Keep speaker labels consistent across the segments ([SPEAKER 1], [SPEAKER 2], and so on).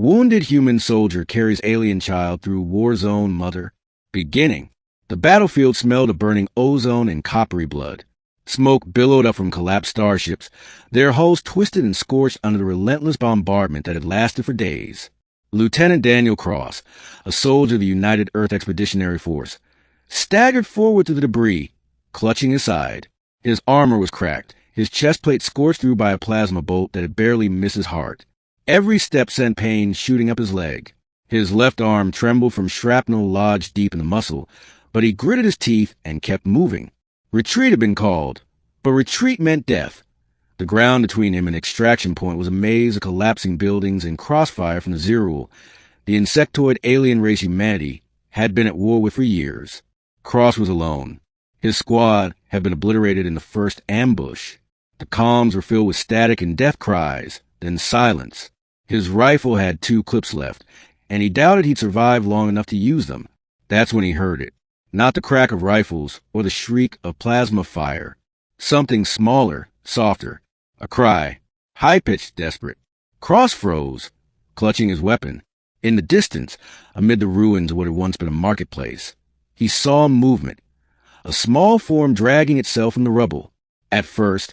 [SPEAKER 1] Wounded human soldier carries alien child through war zone mother. Beginning. The battlefield smelled of burning ozone and coppery blood. Smoke billowed up from collapsed starships, their hulls twisted and scorched under the relentless bombardment that had lasted for days. Lieutenant Daniel Cross, a soldier of the United Earth Expeditionary Force, staggered forward to the debris, clutching his side. His armor was cracked, his chest plate scorched through by a plasma bolt that had barely missed his heart. Every step sent pain shooting up his leg. His left arm trembled from shrapnel lodged deep in the muscle, but he gritted his teeth and kept moving. Retreat had been called, but retreat meant death. The ground between him and extraction point was a maze of collapsing buildings and crossfire from the Zerul, the insectoid alien race humanity had been at war with for years. Cross was alone. His squad had been obliterated in the first ambush. The comms were filled with static and death cries, then silence. His rifle had 2 clips left, and he doubted he'd survive long enough to use them. That's when he heard it. Not the crack of rifles or the shriek of plasma fire. Something smaller, softer. A cry. High-pitched, desperate. Cross froze, clutching his weapon. In the distance, amid the ruins of what had once been a marketplace, he saw movement. A small form dragging itself in the rubble. At first,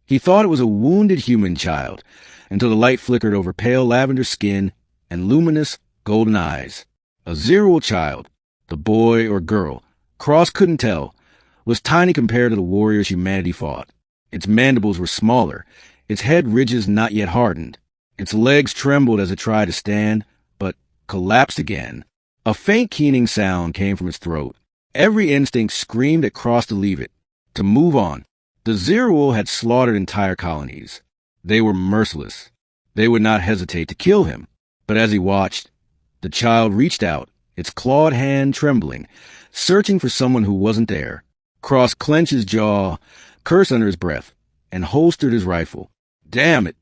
[SPEAKER 1] he thought it was a wounded human child, until the light flickered over pale lavender skin and luminous golden eyes. A Zerul child, the boy or girl, Cross couldn't tell, was tiny compared to the warriors humanity fought. Its mandibles were smaller, its head ridges not yet hardened. Its legs trembled as it tried to stand, but collapsed again. A faint keening sound came from its throat. Every instinct screamed at Cross to leave it, to move on. The Zerul had slaughtered entire colonies. They were merciless. They would not hesitate to kill him. But as he watched, the child reached out, its clawed hand trembling, searching for someone who wasn't there. Cross clenched his jaw, cursed under his breath, and holstered his rifle. Damn it!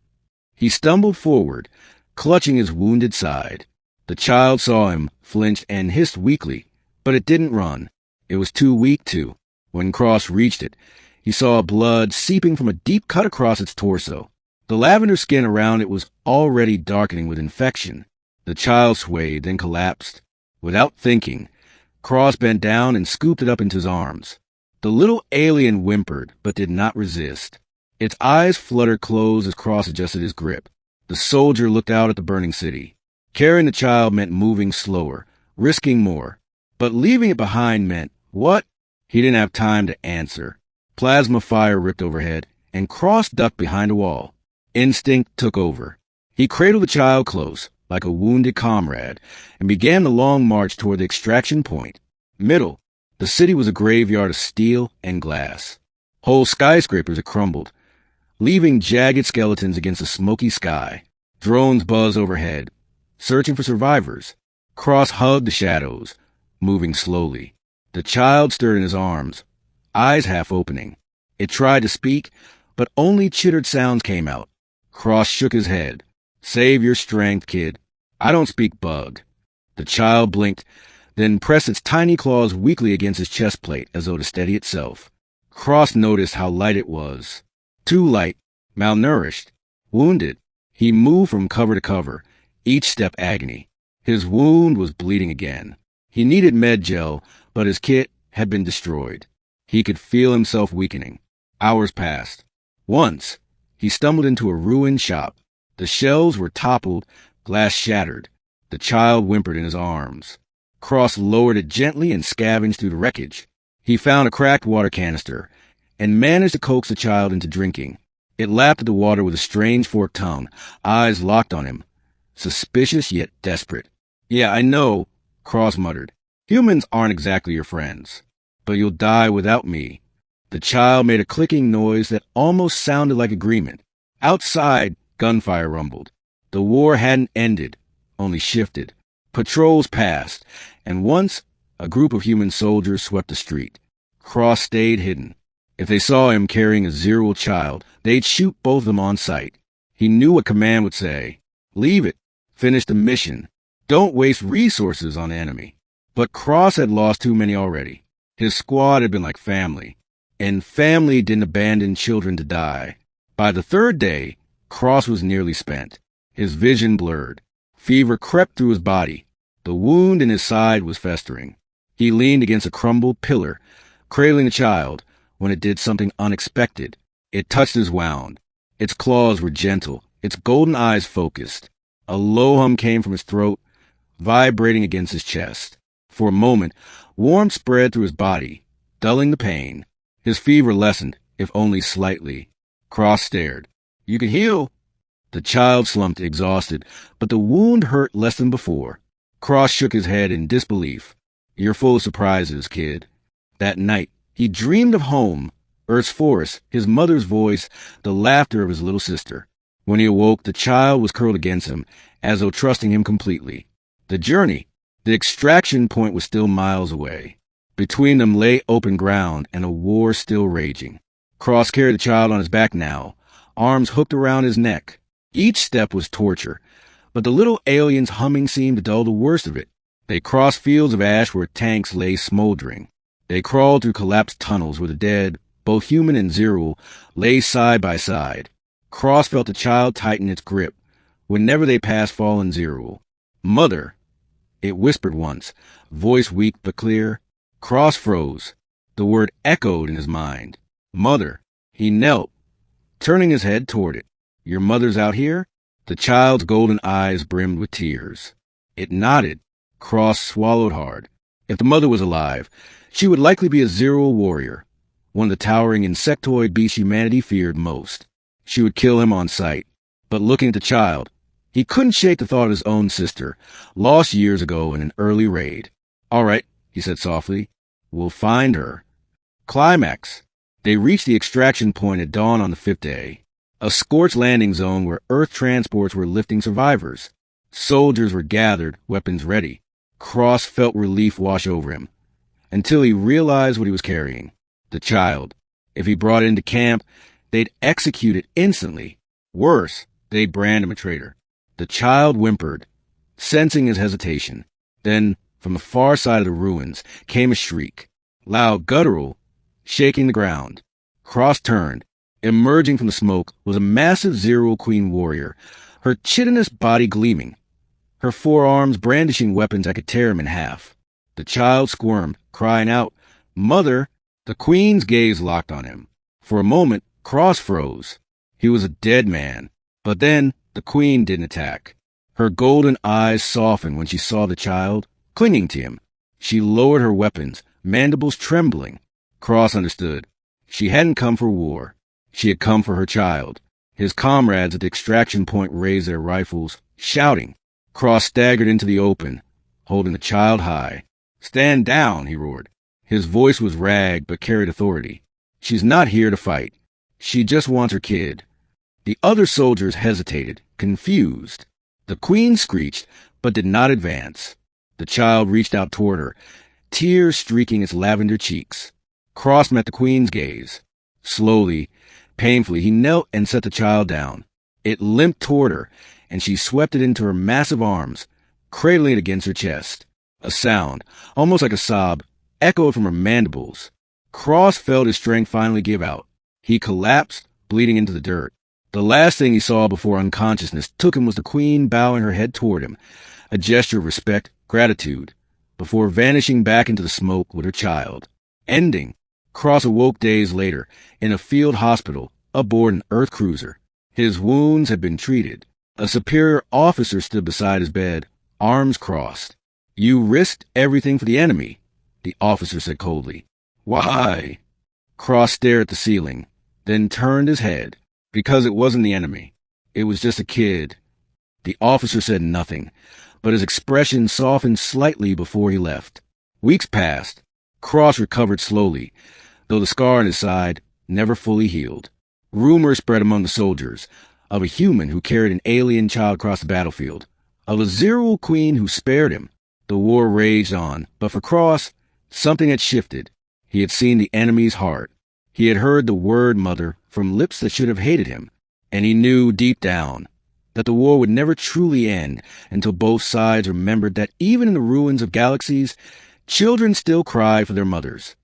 [SPEAKER 1] He stumbled forward, clutching his wounded side. The child saw him, flinched, and hissed weakly, but it didn't run. It was too weak to. When Cross reached it, he saw blood seeping from a deep cut across its torso. The lavender skin around it was already darkening with infection. The child swayed, then collapsed. Without thinking, Cross bent down and scooped it up into his arms. The little alien whimpered, but did not resist. Its eyes fluttered closed as Cross adjusted his grip. The soldier looked out at the burning city. Carrying the child meant moving slower, risking more. But leaving it behind meant what? He didn't have time to answer. Plasma fire ripped overhead, and Cross ducked behind a wall. Instinct took over. He cradled the child close, like a wounded comrade, and began the long march toward the extraction point. Middle. The city was a graveyard of steel and glass. Whole skyscrapers had crumbled, leaving jagged skeletons against the smoky sky. Drones buzzed overhead, searching for survivors. Cross hugged the shadows, moving slowly. The child stirred in his arms, eyes half opening. It tried to speak, but only chittered sounds came out. Cross shook his head. Save your strength, kid. I don't speak bug. The child blinked, then pressed its tiny claws weakly against his chest plate as though to steady itself. Cross noticed how light it was. Too light, malnourished, wounded. He moved from cover to cover, each step agony. His wound was bleeding again. He needed med gel, but his kit had been destroyed. He could feel himself weakening. Hours passed. Once, he stumbled into a ruined shop. The shelves were toppled, glass shattered. The child whimpered in his arms. Cross lowered it gently and scavenged through the wreckage. He found a cracked water canister and managed to coax the child into drinking. It lapped at the water with a strange forked tongue, eyes locked on him, suspicious yet desperate. Yeah, I know, Cross muttered. Humans aren't exactly your friends, but you'll die without me. The child made a clicking noise that almost sounded like agreement. Outside, gunfire rumbled. The war hadn't ended, only shifted. Patrols passed, and once a group of human soldiers swept the street. Cross stayed hidden. If they saw him carrying a Zerul child, they'd shoot both of them on sight. He knew what command would say. Leave it. Finish the mission. Don't waste resources on the enemy. But Cross had lost too many already. His squad had been like family, and family didn't abandon children to die. By the third day, Cross was nearly spent. His vision blurred. Fever crept through his body. The wound in his side was festering. He leaned against a crumbled pillar, cradling the child, when it did something unexpected. It touched his wound. Its claws were gentle, its golden eyes focused. A low hum came from his throat, vibrating against his chest. For a moment, warmth spread through his body, dulling the pain. His fever lessened, if only slightly. Cross stared. "You can heal." The child slumped exhausted, but the wound hurt less than before. Cross shook his head in disbelief. "You're full of surprises, kid." That night, he dreamed of home, Earth's forest, his mother's voice, the laughter of his little sister. When he awoke, the child was curled against him, as though trusting him completely. The journey, the extraction point, was still miles away. Between them lay open ground and a war still raging. Cross carried the child on his back now, arms hooked around his neck. Each step was torture, but the little alien's humming seemed to dull the worst of it. They crossed fields of ash where tanks lay smoldering. They crawled through collapsed tunnels where the dead, both human and Zero, lay side by side. Cross felt the child tighten its grip whenever they passed fallen Zero. "Mother," it whispered once, voice weak but clear. Cross froze. The word echoed in his mind. "Mother." He knelt, turning his head toward it. "Your mother's out here?" The child's golden eyes brimmed with tears. It nodded. Cross swallowed hard. If the mother was alive, she would likely be a Zero warrior, one of the towering insectoid beasts humanity feared most. She would kill him on sight. But looking at the child, he couldn't shake the thought of his own sister, lost years ago in an early raid. "All right," he said softly. "We'll find her." Climax. They reached the extraction point at dawn on the 5th day. A scorched landing zone where Earth transports were lifting survivors. Soldiers were gathered, weapons ready. Cross felt relief wash over him, until he realized what he was carrying. The child. If he brought it into camp, they'd execute it instantly. Worse, they'd brand him a traitor. The child whimpered, sensing his hesitation. Then, from the far side of the ruins, came a shriek. Loud, guttural, shaking the ground. Cross turned. Emerging from the smoke was a massive Zero Queen warrior, her chitinous body gleaming, her forearms brandishing weapons that could tear him in half. The child squirmed, crying out, "Mother!" The Queen's gaze locked on him. For a moment, Cross froze. He was a dead man. But then, the Queen didn't attack. Her golden eyes softened when she saw the child, clinging to him. She lowered her weapons, mandibles trembling. Cross understood. She hadn't come for war. She had come for her child. His comrades at the extraction point raised their rifles, shouting. Cross staggered into the open, holding the child high. "Stand down," he roared. His voice was ragged but carried authority. "She's not here to fight. She just wants her kid." The other soldiers hesitated, confused. The Queen screeched, but did not advance. The child reached out toward her, tears streaking its lavender cheeks. Cross met the Queen's gaze. Slowly, painfully, he knelt and set the child down. It limped toward her, and she swept it into her massive arms, cradling it against her chest. A sound, almost like a sob, echoed from her mandibles. Cross felt his strength finally give out. He collapsed, bleeding into the dirt. The last thing he saw before unconsciousness took him was the Queen bowing her head toward him, a gesture of respect, gratitude, before vanishing back into the smoke with her child. Ending. Cross awoke days later, in a field hospital, aboard an Earth cruiser. His wounds had been treated. A superior officer stood beside his bed, arms crossed. "You risked everything for the enemy," the officer said coldly. "Why?" Cross stared at the ceiling, then turned his head. "Because it wasn't the enemy. It was just a kid." The officer said nothing, but his expression softened slightly before he left. Weeks passed. Cross recovered slowly, though the scar on his side never fully healed. Rumors spread among the soldiers of a human who carried an alien child across the battlefield, of a Zero Queen who spared him. The war raged on, but for Cross, something had shifted. He had seen the enemy's heart. He had heard the word mother from lips that should have hated him, and he knew deep down that the war would never truly end until both sides remembered that even in the ruins of galaxies, children still cry for their mothers.